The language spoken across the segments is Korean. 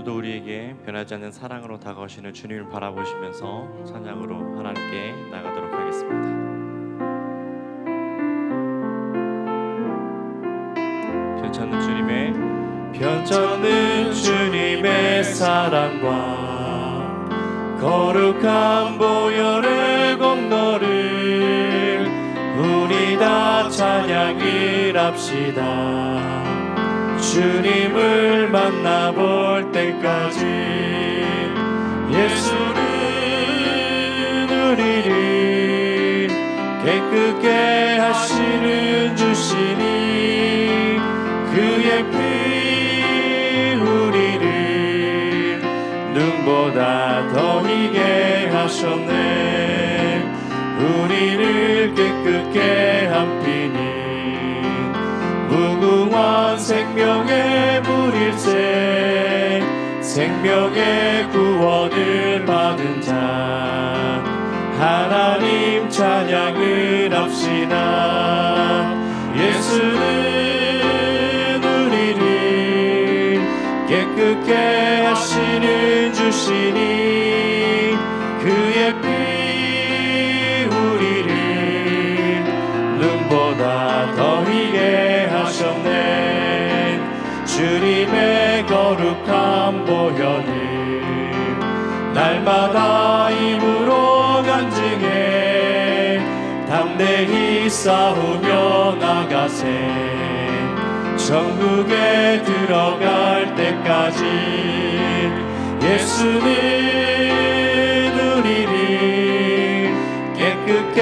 오늘도 우리에게 변하지 않는 사랑으로 다가오시는 주님을 바라보시면서 찬양으로 하나님께 나가도록 하겠습니다. 변찮는 주님의 사랑과 거룩한 보혈의 공로를 우리 다 찬양을 합시다. 주님을 만나볼 때까지 예수는 우리를 깨끗게 하시는 주시니 그의 피 우리를 눈보다 더 희게 하셨네. 우리를 깨끗게 한 피니 무궁한 생명의 물일세. 생명의 구원을 받은 자 하나님 찬양을 합시다. 예수는 우리를 깨끗게 하시는 주시니 그의 피 우리를 눈보다 더 희게 하셨네. 주님의 거룩한 보혈을 날마다 입으로 간증해 담대히 싸우며 나가세. 천국에 들어갈 때까지 예수는 우리를 깨끗게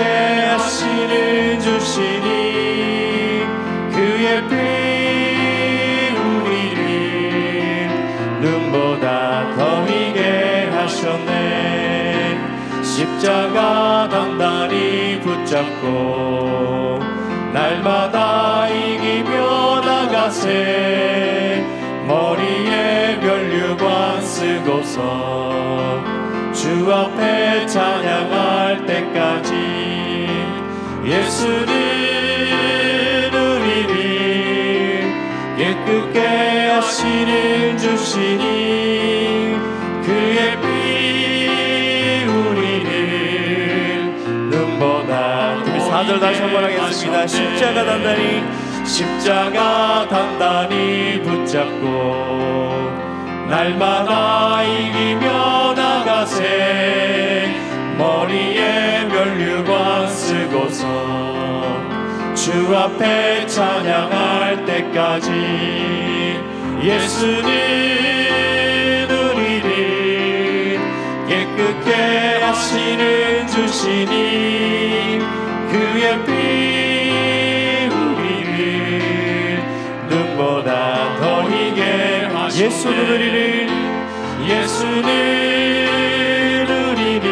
하시는 주시니 그의 피 우리를 눈보다 더 희게 하셨네. 십자가 단단히 붙잡고 날마다 이기며 나가세. 머리에 면류관 쓰고서 주 앞에 찬양할 때까지 예수는 우리를 깨끗게 하시는 주시니 그의 피 우리를 눈보다 4절 다시 한번 하겠습니다. 십자가 단단히 붙잡고 날마다 이기며 나가세. 머리에 면류관 쓰고서 주 앞에 찬양할 때까지 예수는 우리를 깨끗게 하시는 주시니 그의 피 우리를 눈보다 더 희게 하시네. 예수는 우리를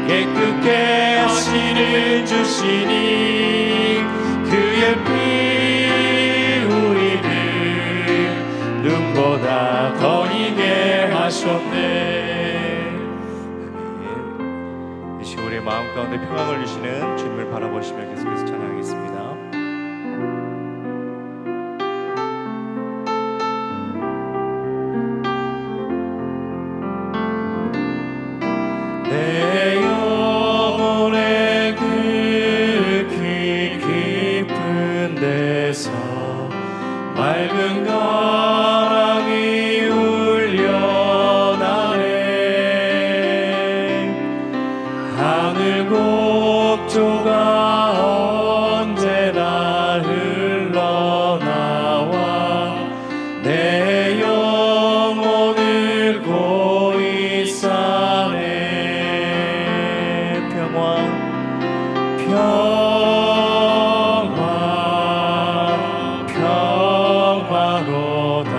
깨끗게 하시는 주시니 그의 피 우리를 눈보다 더 희게 하셨네. 이 시간 우리의 마음 가운데 평안을 주시는 주님을 바라보시며 계속해서 찬양하겠습니다. 내 영혼의 깊은 데서 맑은 가랑이 울려나네. 하늘 곡조가 언제나 흘러나와 내 영혼을 고이 싸네. 평화로다.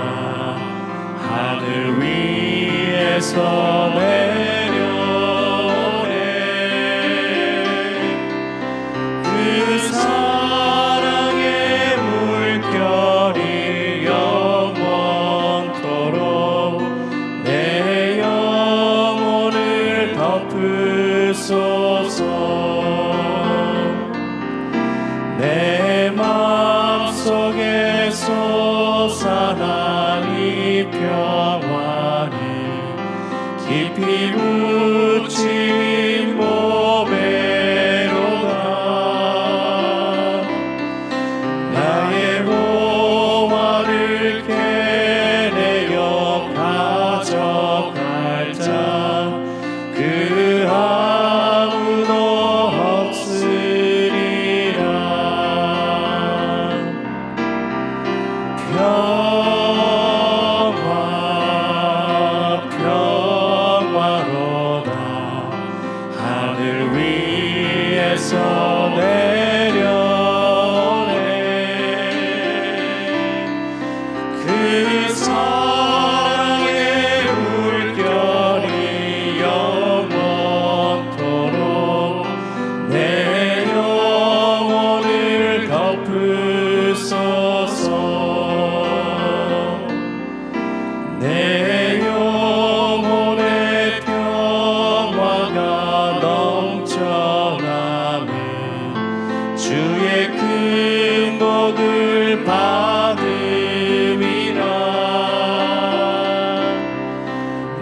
하늘 위에서 내려오네. 그 사랑의 물결이 영원토록 내 영혼을 덮으소서. 내 마음속에 솟아나니 평 깊이 묻힌 보배로다. 나의 보화를 캐내어 가져갈 자 그 아무도 없으리라. 평화로다. 하늘 위에서 내려오네. 그 사랑의 물결이 영원토록 내 영혼을 덮으소서. 내 영혼의 평화가 넘쳐나네. 주의 큰 복을 받음이라.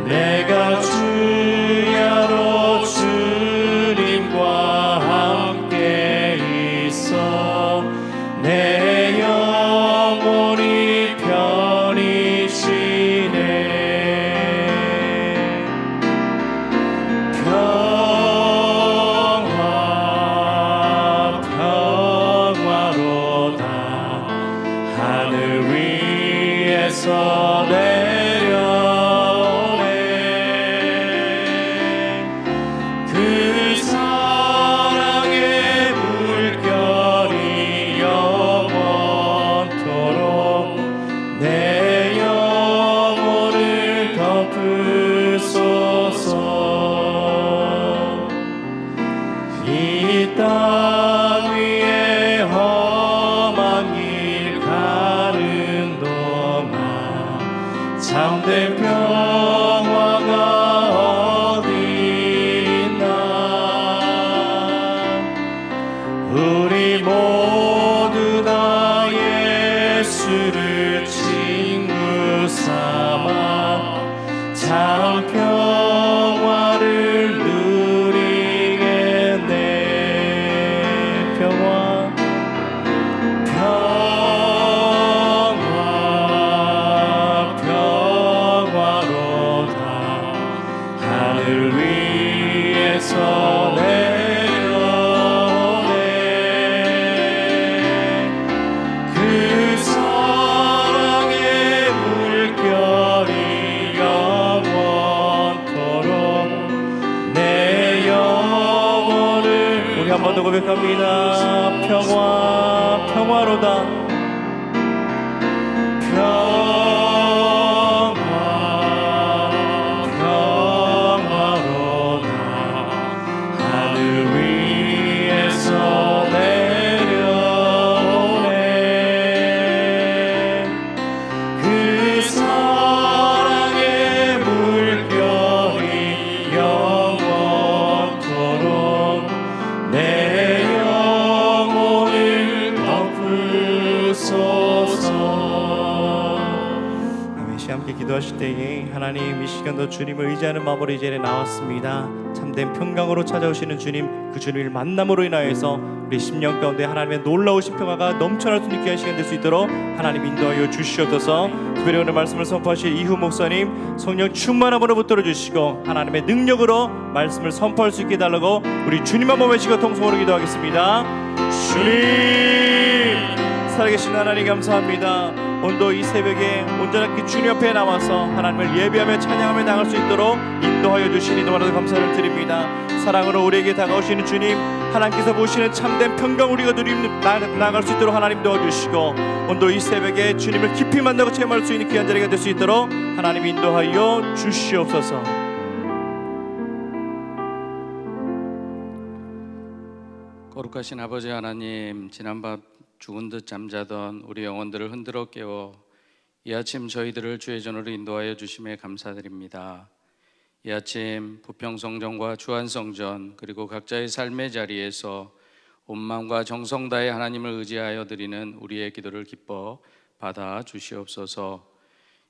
내가 주야로 주님과 함께 있어 내 영혼이 편히 쉬네. 평화로다. 하늘 위에서 내려오네. 그 사랑의 물결이 영원토록 내 영혼을 덮으소서. 이 땅 위에 험한 길 가는 동안 참된 평화가 어디 있나. 우리 모두 다 예수를 친구 삼아 참 평화를 누리겠네. 평화로다. 하늘 위에서 내려오네. 그 사랑의 물결이 영원토록 내 영혼을. 우리 한 번 더 고백합니다. 평화로다. 평화로다. 하늘 위에서 내려오네. 그 사랑의 물결이 영원토록 내 영혼을 덮으소서. 아멘. 함께 기도하실 때에 하나님 이 시간도 주님을 의지하는 마음으로 이 자리에 나왔습니다. 참된 평강으로 찾아오시는 주님, 그 주님을 만남으로 인하여서 우리 심령 가운데 하나님의 놀라우신 평화가 넘쳐날 수 있는 귀한 시간 될 수 있도록 하나님 인도하여 주시옵소서. 특별히 오늘 말씀을 선포하실 이후 목사님 성령 충만함으로 붙들어 주시고 하나님의 능력으로 말씀을 선포할 수 있게 해달라고 우리 주님 한번 외치고 통성으로 기도하겠습니다. 주님, 살아계신 하나님 감사합니다. 오늘도 이 새벽에 온전하게 주님 앞에 나와서 하나님을 예배하며 찬양하며 나갈 수 있도록 인도하여 주시니 너무나도 감사를 드립니다. 사랑으로 우리에게 다가오시는 주님, 하나님께서 보시는 참된 평강 우리가 나아갈 수 있도록 하나님 도와주시고 오늘도 이 새벽에 주님을 깊이 만나고 체험할 수 있는 귀한 자리가 될 수 있도록 하나님 인도하여 주시옵소서. 거룩하신 아버지 하나님, 지난밤 죽은 듯 잠자던 우리 영혼들을 흔들어 깨워 이 아침 저희들을 주의 전으로 인도하여 주심에 감사드립니다. 이 아침 부평성전과 주안성전 그리고 각자의 삶의 자리에서 온 마음과 정성 다해 하나님을 의지하여 드리는 우리의 기도를 기뻐 받아 주시옵소서.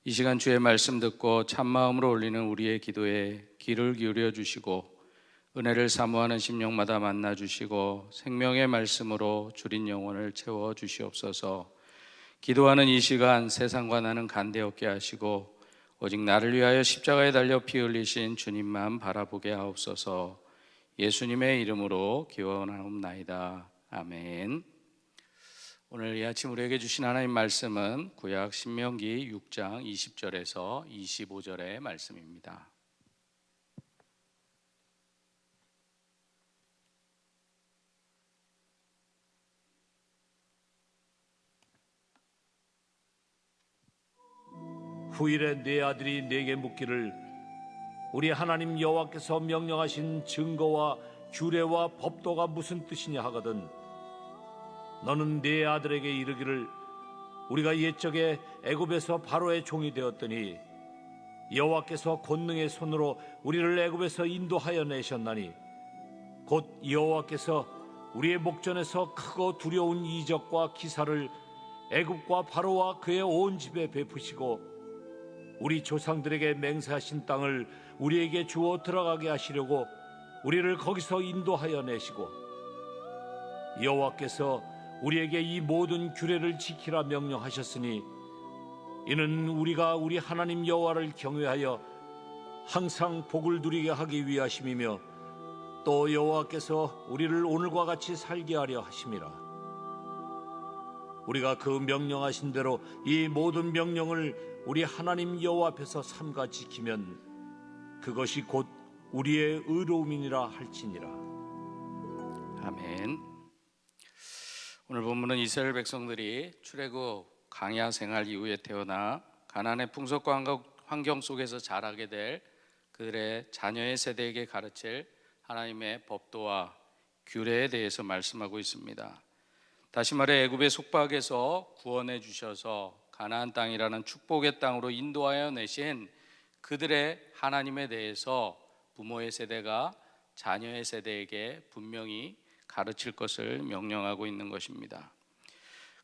이 시간 주의 말씀 듣고 참마음으로 올리는 우리의 기도에 귀를 기울여 주시고 은혜를 사모하는 심령마다 만나 주시고 생명의 말씀으로 주린 영혼을 채워 주시옵소서. 기도하는 이 시간 세상과 나는 간대없게 하시고 오직 나를 위하여 십자가에 달려 피 흘리신 주님만 바라보게 하옵소서. 예수님의 이름으로 기원하옵나이다. 아멘. 오늘 이 아침 우리에게 주신 하나님 말씀은 구약 신명기 6장 20절에서 25절의 말씀입니다. 후일에 네 아들이 네게 묻기를 우리 하나님 여호와께서 명령하신 증거와 규례와 법도가 무슨 뜻이냐 하거든 너는 네 아들에게 이르기를 우리가 옛적에 애굽에서 바로의 종이 되었더니 여호와께서 권능의 손으로 우리를 애굽에서 인도하여 내셨나니 곧 여호와께서 우리의 목전에서 크고 두려운 이적과 기사를 애굽과 바로와 그의 온 집에 베푸시고 우리 조상들에게 맹세하신 땅을 우리에게 주어 들어가게 하시려고 우리를 거기서 인도하여 내시고 여호와께서 우리에게 이 모든 규례를 지키라 명령하셨으니 이는 우리가 우리 하나님 여호와를 경외하여 항상 복을 누리게 하기 위하심이며 또 여호와께서 우리를 오늘과 같이 살게 하려 하심이라. 우리가 그 명령하신 대로 이 모든 명령을 우리 하나님 여호와 앞에서 삼가 지키면 그것이 곧 우리의 의로움이니라 할지니라. 아멘. 오늘 본문은 이스라엘 백성들이 출애굽 광야 생활 이후에 태어나 가나안의 풍속과 환경 속에서 자라게 될 그들의 자녀의 세대에게 가르칠 하나님의 법도와 규례에 대해서 말씀하고 있습니다. 다시 말해 애굽의 속박에서 구원해 주셔서 가나안 땅이라는 축복의 땅으로 인도하여 내신 그들의 하나님에 대해서 부모의 세대가 자녀의 세대에게 분명히 가르칠 것을 명령하고 있는 것입니다.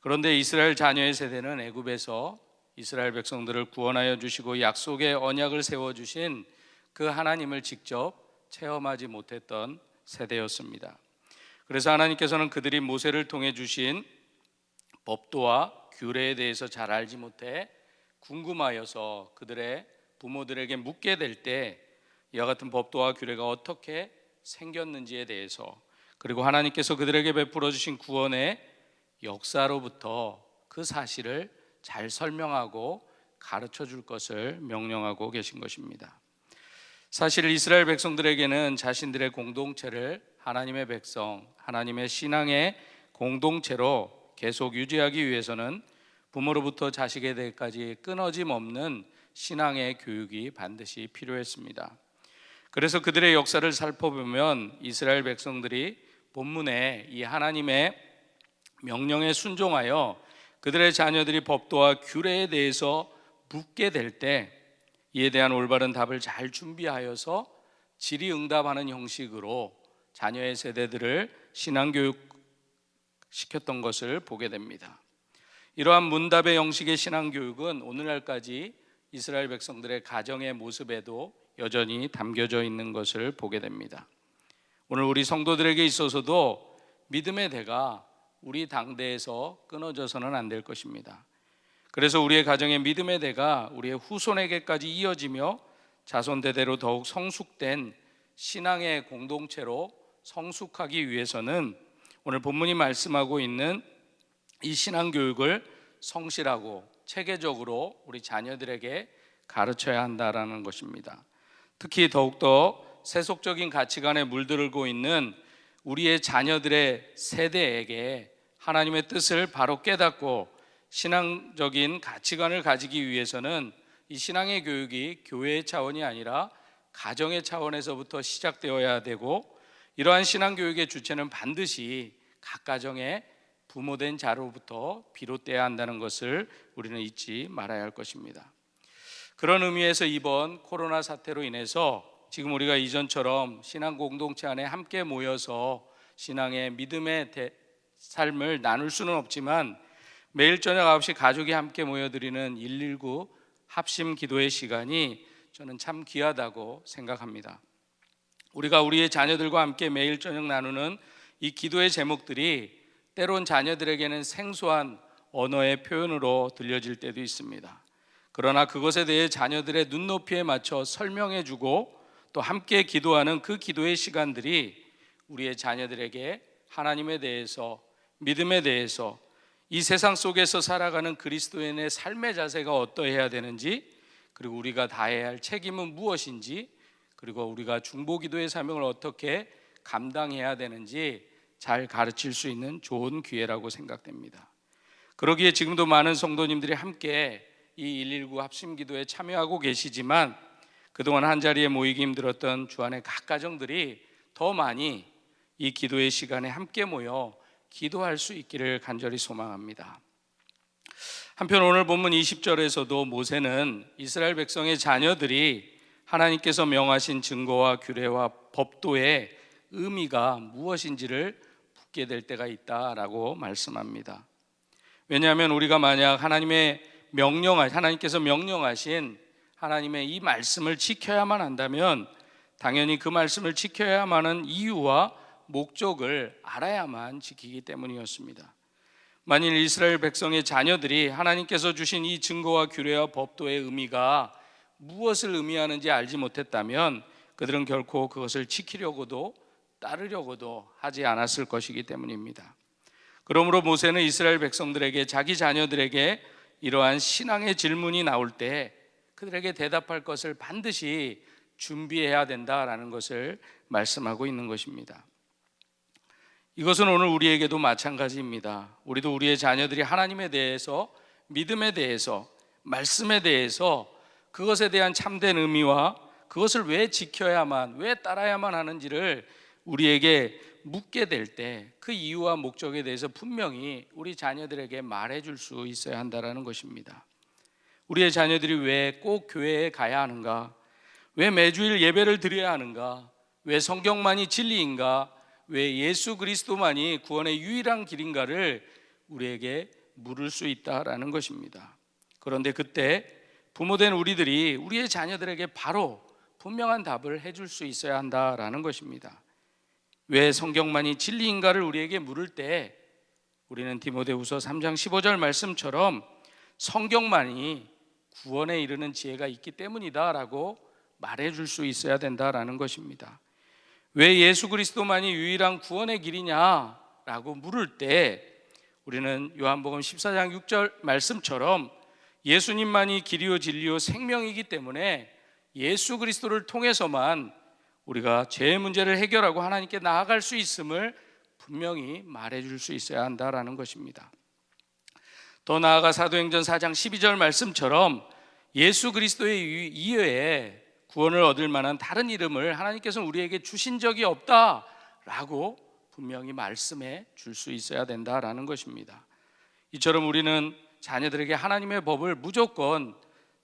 그런데 이스라엘 자녀의 세대는 애굽에서 이스라엘 백성들을 구원하여 주시고 약속의 언약을 세워주신 그 하나님을 직접 체험하지 못했던 세대였습니다. 그래서 하나님께서는 그들이 모세를 통해 주신 법도와 규례에 대해서 잘 알지 못해 궁금하여서 그들의 부모들에게 묻게 될 때 이와 같은 법도와 규례가 어떻게 생겼는지에 대해서 그리고 하나님께서 그들에게 베풀어 주신 구원의 역사로부터 그 사실을 잘 설명하고 가르쳐 줄 것을 명령하고 계신 것입니다. 사실 이스라엘 백성들에게는 자신들의 공동체를 하나님의 백성, 하나님의 신앙의 공동체로 계속 유지하기 위해서는 부모로부터 자식에 대해까지 끊어짐 없는 신앙의 교육이 반드시 필요했습니다. 그래서 그들의 역사를 살펴보면 이스라엘 백성들이 본문에 이 하나님의 명령에 순종하여 그들의 자녀들이 법도와 규례에 대해서 묻게 될 때 이에 대한 올바른 답을 잘 준비하여서 질의응답하는 형식으로 자녀의 세대들을 신앙교육 시켰던 것을 보게 됩니다. 이러한 문답의 형식의 신앙교육은 오늘날까지 이스라엘 백성들의 가정의 모습에도 여전히 담겨져 있는 것을 보게 됩니다. 오늘 우리 성도들에게 있어서도 믿음의 대가 우리 당대에서 끊어져서는 안 될 것입니다. 그래서 우리의 가정의 믿음의 대가 우리의 후손에게까지 이어지며 자손 대대로 더욱 성숙된 신앙의 공동체로 성숙하기 위해서는 오늘 본문이 말씀하고 있는 이 신앙교육을 성실하고 체계적으로 우리 자녀들에게 가르쳐야 한다라는 것입니다. 특히 더욱더 세속적인 가치관에 물들고 있는 우리의 자녀들의 세대에게 하나님의 뜻을 바로 깨닫고 신앙적인 가치관을 가지기 위해서는 이 신앙의 교육이 교회의 차원이 아니라 가정의 차원에서부터 시작되어야 되고 이러한 신앙교육의 주체는 반드시 각 가정의 부모된 자로부터 비롯돼야 한다는 것을 우리는 잊지 말아야 할 것입니다. 그런 의미에서 이번 코로나 사태로 인해서 지금 우리가 이전처럼 신앙 공동체 안에 함께 모여서 신앙의 믿음의 삶을 나눌 수는 없지만 매일 저녁 9시 가족이 함께 모여드리는 119 합심 기도의 시간이 저는 참 귀하다고 생각합니다. 우리가 우리의 자녀들과 함께 매일 저녁 나누는 이 기도의 제목들이 때론 자녀들에게는 생소한 언어의 표현으로 들려질 때도 있습니다. 그러나 그것에 대해 자녀들의 눈높이에 맞춰 설명해주고 또 함께 기도하는 그 기도의 시간들이 우리의 자녀들에게 하나님에 대해서, 믿음에 대해서, 이 세상 속에서 살아가는 그리스도인의 삶의 자세가 어떠해야 되는지, 그리고 우리가 다해야 할 책임은 무엇인지, 그리고 우리가 중보기도의 사명을 어떻게 감당해야 되는지 잘 가르칠 수 있는 좋은 기회라고 생각됩니다. 그러기에 지금도 많은 성도님들이 함께 이 119 합심기도에 참여하고 계시지만 그동안 한자리에 모이기 힘들었던 주안의 각 가정들이 더 많이 이 기도의 시간에 함께 모여 기도할 수 있기를 간절히 소망합니다. 한편 오늘 본문 20절에서도 모세는 이스라엘 백성의 자녀들이 하나님께서 명하신 증거와 규례와 법도의 의미가 무엇인지를 묻게 될 때가 있다라고 말씀합니다. 왜냐하면 우리가 만약 하나님께서 명령하신 하나님의 이 말씀을 지켜야만 한다면 당연히 그 말씀을 지켜야만 하는 이유와 목적을 알아야만 지키기 때문이었습니다. 만일 이스라엘 백성의 자녀들이 하나님께서 주신 이 증거와 규례와 법도의 의미가 무엇을 의미하는지 알지 못했다면 그들은 결코 그것을 지키려고도 따르려고도 하지 않았을 것이기 때문입니다. 그러므로 모세는 이스라엘 백성들에게, 자기 자녀들에게 이러한 신앙의 질문이 나올 때 그들에게 대답할 것을 반드시 준비해야 된다라는 것을 말씀하고 있는 것입니다. 이것은 오늘 우리에게도 마찬가지입니다. 우리도 우리의 자녀들이 하나님에 대해서, 믿음에 대해서, 말씀에 대해서 그것에 대한 참된 의미와 그것을 왜 지켜야만, 왜 따라야만 하는지를 우리에게 묻게 될 때 그 이유와 목적에 대해서 분명히 우리 자녀들에게 말해줄 수 있어야 한다는 것입니다. 우리의 자녀들이 왜 꼭 교회에 가야 하는가? 왜 매주일 예배를 드려야 하는가? 왜 성경만이 진리인가? 왜 예수 그리스도만이 구원의 유일한 길인가를 우리에게 물을 수 있다라는 것입니다. 그런데 그때 부모된 우리들이 우리의 자녀들에게 바로 분명한 답을 해줄 수 있어야 한다라는 것입니다. 왜 성경만이 진리인가를 우리에게 물을 때 우리는 디모데후서 3장 15절 말씀처럼 성경만이 구원에 이르는 지혜가 있기 때문이다라고 말해줄 수 있어야 된다라는 것입니다. 왜 예수 그리스도만이 유일한 구원의 길이냐라고 물을 때 우리는 요한복음 14장 6절 말씀처럼 예수님만이 길이요 진리요 생명이기 때문에 예수 그리스도를 통해서만 우리가 죄의 문제를 해결하고 하나님께 나아갈 수 있음을 분명히 말해줄 수 있어야 한다라는 것입니다. 더 나아가 사도행전 4장 12절 말씀처럼 예수 그리스도의 이외에 구원을 얻을 만한 다른 이름을 하나님께서는 우리에게 주신 적이 없다라고 분명히 말씀해 줄 수 있어야 된다라는 것입니다. 이처럼 우리는 자녀들에게 하나님의 법을 무조건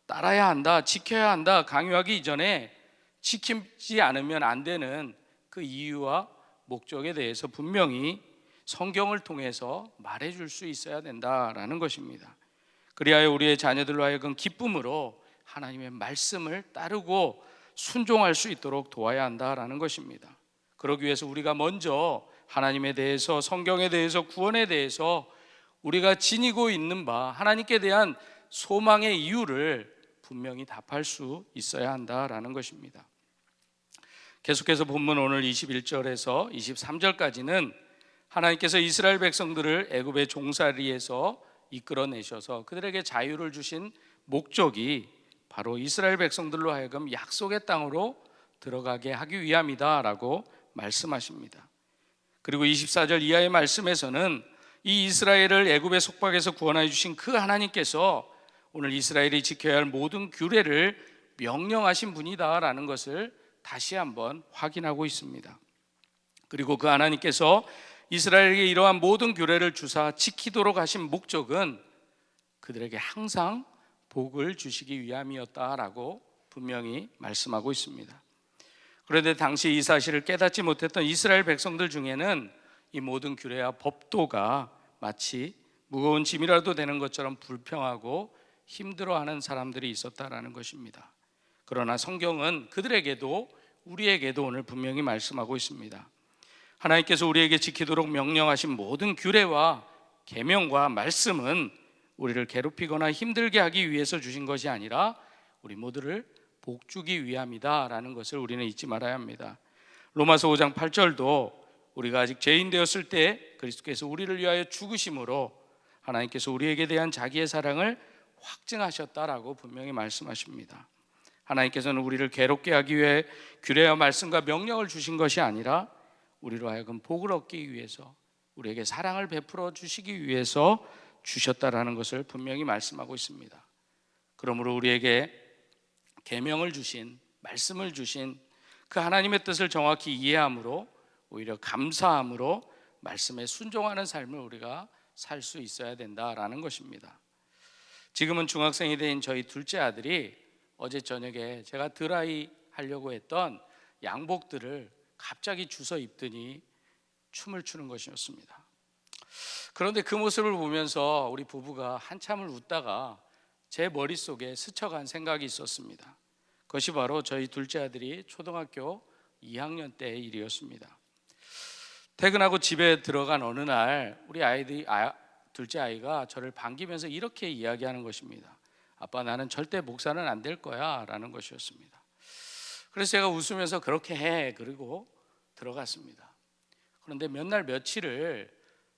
따라야 한다, 지켜야 한다 강요하기 이전에 지키지 않으면 안 되는 그 이유와 목적에 대해서 분명히 성경을 통해서 말해줄 수 있어야 된다라는 것입니다. 그리하여 우리의 자녀들로 하여금 기쁨으로 하나님의 말씀을 따르고 순종할 수 있도록 도와야 한다라는 것입니다. 그러기 위해서 우리가 먼저 하나님에 대해서, 성경에 대해서, 구원에 대해서 우리가 지니고 있는 바 하나님께 대한 소망의 이유를 분명히 답할 수 있어야 한다라는 것입니다. 계속해서 본문 오늘 21절에서 23절까지는 하나님께서 이스라엘 백성들을 애굽의 종살이에서 이끌어내셔서 그들에게 자유를 주신 목적이 바로 이스라엘 백성들로 하여금 약속의 땅으로 들어가게 하기 위함이다라고 말씀하십니다. 그리고 24절 이하의 말씀에서는 이 이스라엘을 애굽의 속박에서 구원해 주신 그 하나님께서 오늘 이스라엘이 지켜야 할 모든 규례를 명령하신 분이다라는 것을 다시 한번 확인하고 있습니다. 그리고 그 하나님께서 이스라엘에게 이러한 모든 규례를 주사 지키도록 하신 목적은 그들에게 항상 복을 주시기 위함이었다라고 분명히 말씀하고 있습니다. 그런데 당시 이 사실을 깨닫지 못했던 이스라엘 백성들 중에는 이 모든 규례와 법도가 마치 무거운 짐이라도 되는 것처럼 불평하고 힘들어하는 사람들이 있었다라는 것입니다. 그러나 성경은 그들에게도 우리에게도 오늘 분명히 말씀하고 있습니다. 하나님께서 우리에게 지키도록 명령하신 모든 규례와 계명과 말씀은 우리를 괴롭히거나 힘들게 하기 위해서 주신 것이 아니라 우리 모두를 복주기 위함이다라는 것을 우리는 잊지 말아야 합니다. 로마서 5장 8절도 우리가 아직 죄인 되었을 때 그리스도께서 우리를 위하여 죽으심으로 하나님께서 우리에게 대한 자기의 사랑을 확증하셨다라고 분명히 말씀하십니다. 하나님께서는 우리를 괴롭게 하기 위해 규례와 말씀과 명령을 주신 것이 아니라 우리로 하여금 복을 얻기 위해서, 우리에게 사랑을 베풀어 주시기 위해서 주셨다라는 것을 분명히 말씀하고 있습니다. 그러므로 우리에게 계명을 주신, 말씀을 주신 그 하나님의 뜻을 정확히 이해함으로, 오히려 감사함으로 말씀에 순종하는 삶을 우리가 살 수 있어야 된다라는 것입니다. 지금은 중학생이 된 저희 둘째 아들이 어제 저녁에 제가 드라이 하려고 했던 양복들을 갑자기 주워 입더니 춤을 추는 것이었습니다. 그런데 그 모습을 보면서 우리 부부가 한참을 웃다가 제 머릿속에 스쳐간 생각이 있었습니다. 그것이 바로 저희 둘째 아들이 초등학교 2학년 때의 일이었습니다. 퇴근하고 집에 들어간 어느 날 우리 둘째 아이가 저를 반기면서 이렇게 이야기하는 것입니다. 아빠, 나는 절대 목사는 안 될 거야 라는 것이었습니다. 그래서 제가 웃으면서 그렇게 해, 그리고 들어갔습니다. 그런데 몇 날 며칠을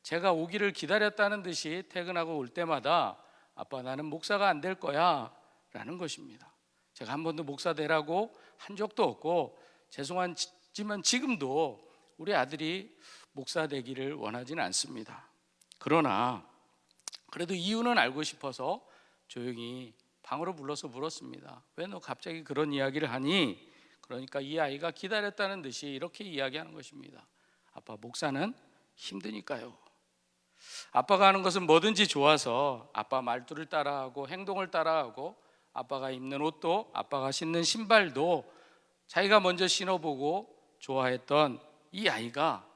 제가 오기를 기다렸다는 듯이 퇴근하고 올 때마다 아빠, 나는 목사가 안 될 거야 라는 것입니다. 제가 한 번도 목사 되라고 한 적도 없고, 죄송하지만 지금도 우리 아들이 목사 되기를 원하지는 않습니다. 그러나 그래도 이유는 알고 싶어서 조용히 방으로 불러서 물었습니다. 왜 너 갑자기 그런 이야기를 하니? 그러니까 이 아이가 기다렸다는 듯이 이렇게 이야기하는 것입니다. 아빠, 목사는 힘드니까요. 아빠가 하는 것은 뭐든지 좋아서 아빠 말투를 따라하고 행동을 따라하고, 아빠가 입는 옷도, 아빠가 신는 신발도 자기가 먼저 신어보고 좋아했던 이 아이가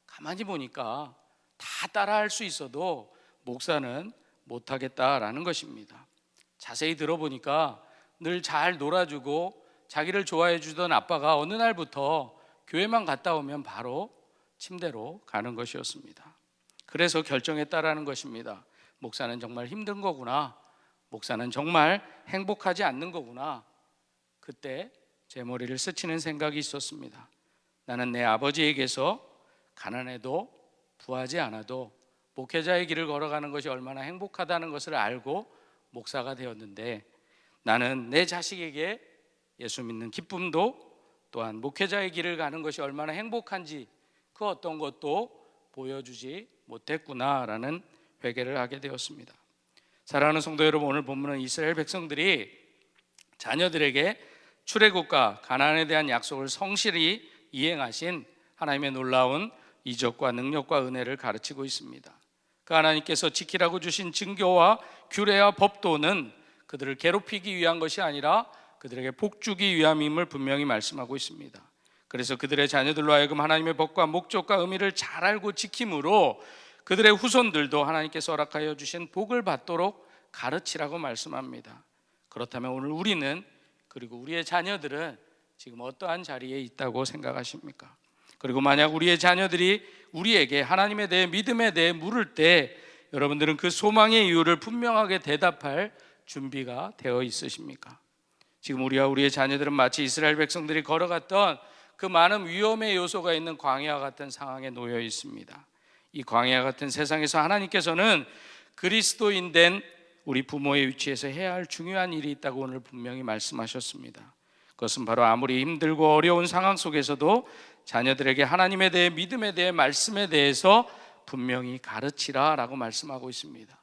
가만히 보니까 다 따라할 수 있어도 목사는 못하겠다라는 것입니다. 자세히 들어보니까 늘 잘 놀아주고 자기를 좋아해 주던 아빠가 어느 날부터 교회만 갔다 오면 바로 침대로 가는 것이었습니다. 그래서 결정했다라는 것입니다. 목사는 정말 힘든 거구나. 목사는 정말 행복하지 않는 거구나. 그때 제 머리를 스치는 생각이 있었습니다. 나는 내 아버지에게서 가난해도 부하지 않아도 목회자의 길을 걸어가는 것이 얼마나 행복하다는 것을 알고 목사가 되었는데, 나는 내 자식에게 예수 믿는 기쁨도, 또한 목회자의 길을 가는 것이 얼마나 행복한지 그 어떤 것도 보여주지 못했구나라는 회개를 하게 되었습니다. 사랑하는 성도 여러분, 오늘 본문은 이스라엘 백성들이 자녀들에게 출애굽과 가나안에 대한 약속을 성실히 이행하신 하나님의 놀라운 이적과 능력과 은혜를 가르치고 있습니다. 그 하나님께서 지키라고 주신 증거와 규례와 법도는 그들을 괴롭히기 위한 것이 아니라 그들에게 복주기 위함임을 분명히 말씀하고 있습니다. 그래서 그들의 자녀들로 하여금 하나님의 법과 목적과 의미를 잘 알고 지킴으로 그들의 후손들도 하나님께서 허락하여 주신 복을 받도록 가르치라고 말씀합니다. 그렇다면 오늘 우리는, 그리고 우리의 자녀들은 지금 어떠한 자리에 있다고 생각하십니까? 그리고 만약 우리의 자녀들이 우리에게 하나님에 대해, 믿음에 대해 물을 때 여러분들은 그 소망의 이유를 분명하게 대답할 준비가 되어 있으십니까? 지금 우리의 자녀들은 마치 이스라엘 백성들이 걸어갔던 그 많은 위험의 요소가 있는 광야와 같은 상황에 놓여 있습니다. 이 광야와 같은 세상에서 하나님께서는 그리스도인 된 우리 부모의 위치에서 해야 할 중요한 일이 있다고 오늘 분명히 말씀하셨습니다. 그것은 바로 아무리 힘들고 어려운 상황 속에서도 자녀들에게 하나님에 대해, 믿음에 대해, 말씀에 대해서 분명히 가르치라라고 말씀하고 있습니다.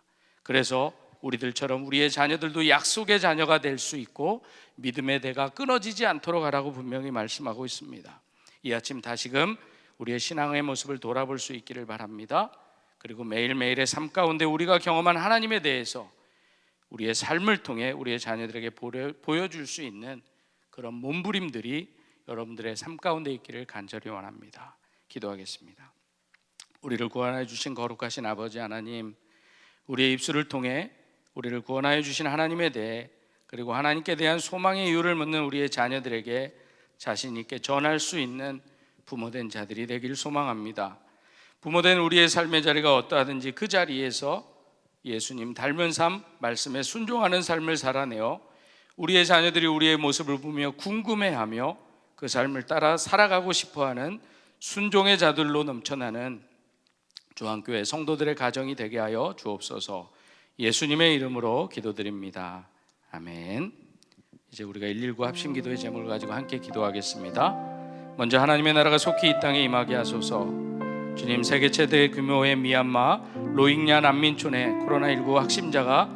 그래서 우리들처럼 우리의 자녀들도 약속의 자녀가 될 수 있고 믿음의 대가 끊어지지 않도록 하라고 분명히 말씀하고 있습니다. 이 아침 다시금 우리의 신앙의 모습을 돌아볼 수 있기를 바랍니다. 그리고 매일매일의 삶 가운데 우리가 경험한 하나님에 대해서 우리의 삶을 통해 우리의 자녀들에게 보여줄 수 있는 그런 몸부림들이 여러분들의 삶 가운데 있기를 간절히 원합니다. 기도하겠습니다. 우리를 구원해 주신 거룩하신 아버지 하나님, 우리의 입술을 통해 우리를 구원하여 주신 하나님에 대해, 그리고 하나님께 대한 소망의 이유를 묻는 우리의 자녀들에게 자신 있게 전할 수 있는 부모된 자들이 되길 소망합니다. 부모된 우리의 삶의 자리가 어떠하든지 그 자리에서 예수님 닮은 삶, 말씀에 순종하는 삶을 살아내어 우리의 자녀들이 우리의 모습을 보며 궁금해하며 그 삶을 따라 살아가고 싶어하는 순종의 자들로 넘쳐나는 조항교회 성도들의 가정이 되게 하여 주옵소서. 예수님의 이름으로 기도드립니다. 아멘. 이제 우리가 119 합심기도의 제목을 가지고 함께 기도하겠습니다. 먼저 하나님의 나라가 속히 이 땅에 임하게 하소서. 주님, 세계 최대 규모의 미얀마 로힝야 난민촌에 코로나19 확진자가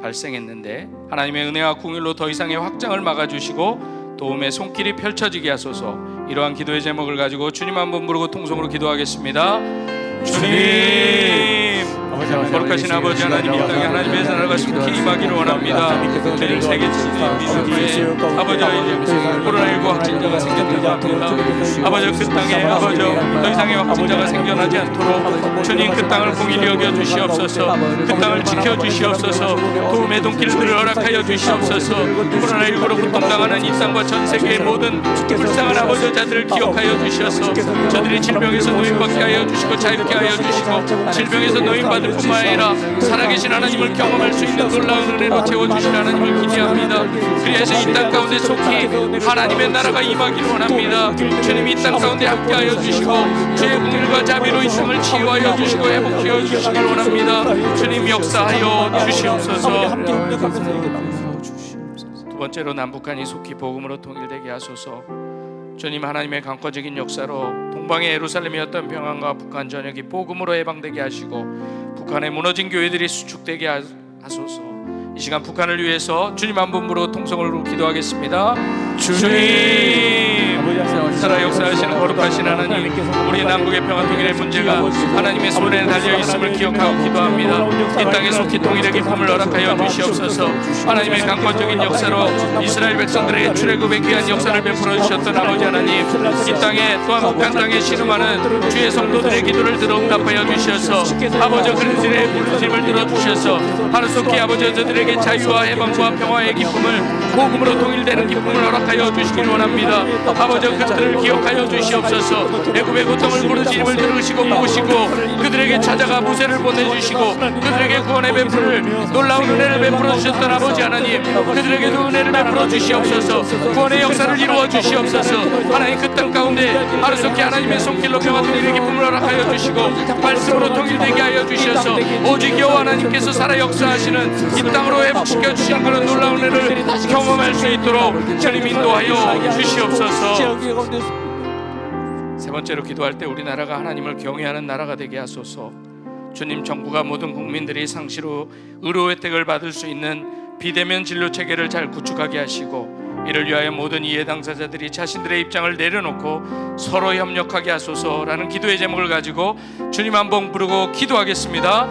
발생했는데 하나님의 은혜와 긍휼로 더 이상의 확장을 막아주시고 도움의 손길이 펼쳐지게 하소서. 이러한 기도의 제목을 가지고 주님 한 번 부르고 통성으로 기도하겠습니다. 주님, 거룩하신 아버지 하나님, 이 땅에 하나님의 나라가 속히 임하기를 원합니다. 주님, 세계 민족에 아버지 코로나19 확진자가 생겼다고 합니다. 아버지 그 땅에 아버지 더 이상의 확진자가 생겨나지 않도록 주님 그 땅을 공의히 여겨 주시옵소서. 그 땅을 지켜 주시옵소서. 도움의 돈길들을 허락하여 주시옵소서. 코로나19로 고통당하는 이 땅과 전 세계의 모든 불쌍한 아버지 자들을 기억하여 주셔서 저들이 질병에서 노임받게 하여 주시고 자유케 하여 주시고 질병에서 노임받을 뿐만 아니라 살아계신 하나님을 경험할 수 있는 놀라운 은혜로 채워주신 하나님을 기대합니다. 그래서 이 땅 가운데 속히 하나님의 나라가 임하기를 원합니다. 주님, 이 땅 가운데 함께하여 주시고 주의 긍휼과 자비로 이 땅을 치유하여 주시고 회복하여 주시길 원합니다. 주님, 역사하여 주시옵소서. 두 번째로 남북한이 속히 복음으로 통일되게 하소서. 주님, 하나님의 강권적인 역사로 동방의 예루살렘이었던 평안과 북한 전역이 복음으로 해방되게 하시고 북한에 무너진 교회들이 수축되게 하소서. 이 시간 북한을 위해서 주님 한 분으로 통성으로 기도하겠습니다. 주님, 살아 역사하시는 거룩하신 하나님, 우리 남북의 평화 통일의 문제가 하나님의 손에 달려있음을 기억하고 기도합니다. 이 땅에 속히 통일의 기쁨을 허락하여 주시옵소서. 하나님의 강권적인 역사로 이스라엘 백성들에게 출애굽의 귀한 역사를 베풀어 주셨던 아버지 하나님, 이 땅에 또한 북한 땅에 신음하는 주의 성도들의 기도를 들어 응답하여 주셔서 아버지 그들의 부르심을 들어주셔서 하루속히 아버지 저들에게 자유와 해방과 평화의 기쁨을 복음으로 통일되는 기쁨을 허락하여 주시길 원합니다. 아버지 그들을 기억하여 주시옵소서. 애굽의 고통을 부르짖음을 들으시고 모시고 그들에게 찾아가 무세를 보내주시고 그들에게 구원의 베풀을 놀라운 은혜를 베풀어 주셨던 아버지 하나님, 그들에게도 은혜를 베풀어 주시옵소서. 구원의 역사를 이루어 주시옵소서. 하나님 그 땅 가운데 하루속히 하나님의 손길로 평화 통일의 기쁨을 허락하여 주시고 말씀으로 통일되게 하여 주셔서 오직 여호와 하나님께서 살아 역사하시는 이 땅으로 회복시켜 주시는 그런 놀라운 은혜를 경험할 수 있도록 주님 인도하여 주시옵소서. 세 번째로 기도할 때 우리나라가 하나님을 경외하는 나라가 되게 하소서. 주님, 정부가 모든 국민들이 상시로 의료 혜택을 받을 수 있는 비대면 진료 체계를 잘 구축하게 하시고 이를 위하여 모든 이해 당사자들이 자신들의 입장을 내려놓고 서로 협력하게 하소서라는 기도의 제목을 가지고 주님 한 번 부르고 기도하겠습니다.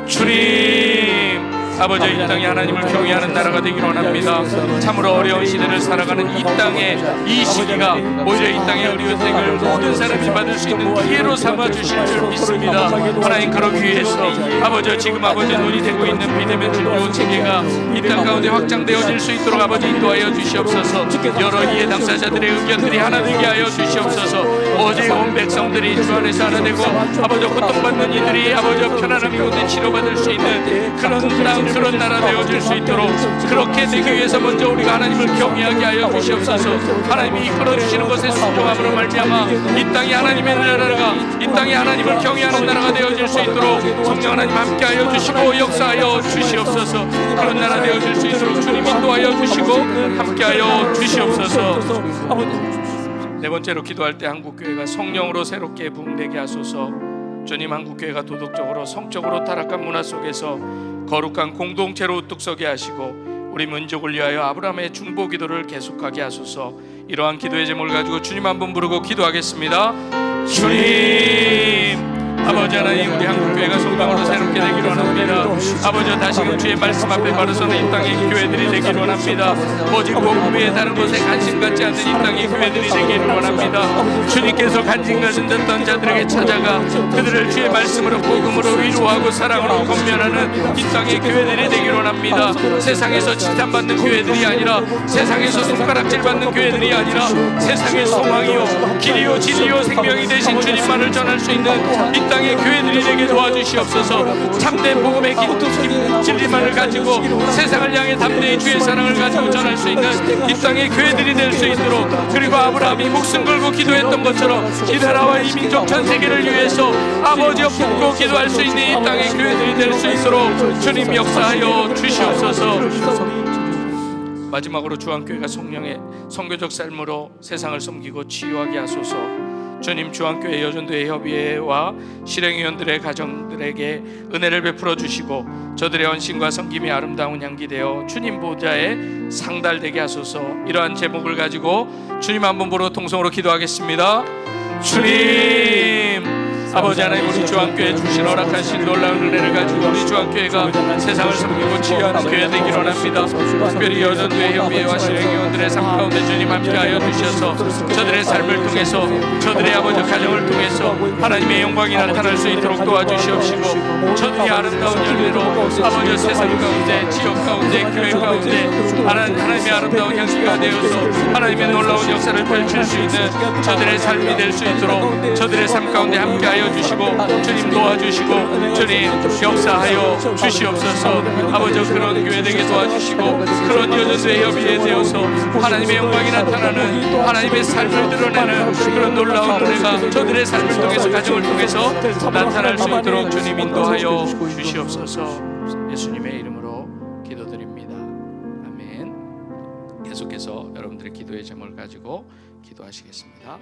주님, 아버지 이 땅에 하나님을 경외하는 나라가 되기를 원합니다. 참으로 어려운 시대를 살아가는 이 땅의 이 시기가 오히려 이 땅의 의료 혜택을 모든 사람이 받을 수 있는 기회로 삼아주실 줄 믿습니다. 하나님, 그러기 위해서 아버지 지금 아버지 논의되고 있는 비대면 진료 체계가 이 땅 가운데 확장되어질 수 있도록 아버지 인도하여 주시옵소서. 여러 이해 당사자들의 의견들이 하나 되게 하여 주시옵소서. 오직 온 백성들이 주 안에서 하나 되고 아버지 고통받는 이들이 아버지 편안함 가운데 치료받을 수 있는 그런 땅, 그런 나라 되어질 수 있도록 그렇게 되기 위해서 먼저 우리가 하나님을 경외하게 하여 주시옵소서. 하나님이 이끌어주시는 것에 순종함으로 말미암아 이 땅이 하나님의 나라가, 이 땅이 하나님을 경외하는 나라가 되어질 수 있도록 성령 하나님 함께하여 주시고 역사하여 주시옵소서. 그런 나라 되어질 수 있도록 주님 인도하여 주시고 함께하여 주시옵소서. 네 번째로 기도할 때 한국교회가 성령으로 새롭게 부흥되게 하소서. 주님, 한국교회가 도덕적으로 성적으로 타락한 문화 속에서 거룩한 공동체로 우뚝 서게 하시고 우리 민족을 위하여 아브라함의 중보 기도를 계속하게 하소서. 이러한 기도의 제목을 가지고 주님 한 번 부르고 기도하겠습니다. 주님, 아버지 하나님, 우리 한국교회 교회가 성당으로 새롭게 되기를 원합니다. 아버지 다시금 주의 말씀 앞에 바로 서는 이 땅의 교회들이 되기를 원합니다. 오직 복음 외에 다른 곳에 관심 갖지 않는 이 땅의 교회들이 되기를 원합니다. 주님께서 간증 가진 듯던 자들에게 찾아가 그들을 주의 말씀으로 복음으로 위로하고 사랑으로 건면하는 이 땅의 교회들이 되기를 원합니다. 세상에서 칭찬받는 교회들이 아니라, 세상에서 손가락질 받는 교회들이 아니라, 세상의 소망이요 길이요 진리요 생명이 되신 주님만을 전할 수 있는 이 땅의 교회들이 되게 도와주시옵소서. 참된 복음의 진리만을 가지고 세상을 향해 담대히 주의 사랑을 가지고 전할 수 있는 이 땅의 교회들이 될 수 있도록, 그리고 아브라함이 목숨 걸고 기도했던 것처럼 이 나라와 이 민족 전 세계를 위해서 아버지여 품고 기도할 수 있는 이 땅의 교회들이 될 수 있도록 주님 역사하여 주시옵소서. 마지막으로 주한교회가 성령의 선교적 삶으로 세상을 섬기고 치유하게 하소서. 주님, 주한교회 여전도의 협의회와 실행위원들의 가정들에게 은혜를 베풀어 주시고 저들의 헌신과 섬김이 아름다운 향기 되어 주님 보좌에 상달되게 하소서. 이러한 제목을 가지고 주님 한 번 보러 통성으로 기도하겠습니다. 주님, 아버지 하나님, 우리 주한교회 주신 허락하신 놀라운 은혜를 가지고 우리 주한교회가 세상을 섬기고 치유하는 교회 되기를 원합니다. 특별히 여전도의 협의회와 실행위원들의 삶 가운데 주님 함께하여 주셔서 저들의 삶을 통해서, 저들의 아버지 가정을 통해서 하나님의 영광이 나타날 수 있도록 도와주시옵시고, 저들이 아름다운 열매로 아버지 세상 가운데, 지역 가운데, 교회 가운데 하나님의 아름다운 향기가 되어서 하나님의 놀라운 역사를 펼칠 수 있는 저들의 삶이 될 수 있도록 저들의 삶 가운데 함께하여 주시고 주님 도와주시고 주님 역사하여 주시옵소서. 아버지 그런 교회 되게 도와주시고 그런 여전도의 협의에 되어서 하나님의 영광이 나타나는, 하나님의 삶을 드러내는 그런 놀라운 은혜가 저들의 삶을 통해서, 가정을 통해서 나타날 수 있도록 주님 인도하여 주시옵소서. 예수님의 이름으로 기도드립니다. 아멘. 계속해서 여러분들의 기도의 제목을 가지고 기도하시겠습니다.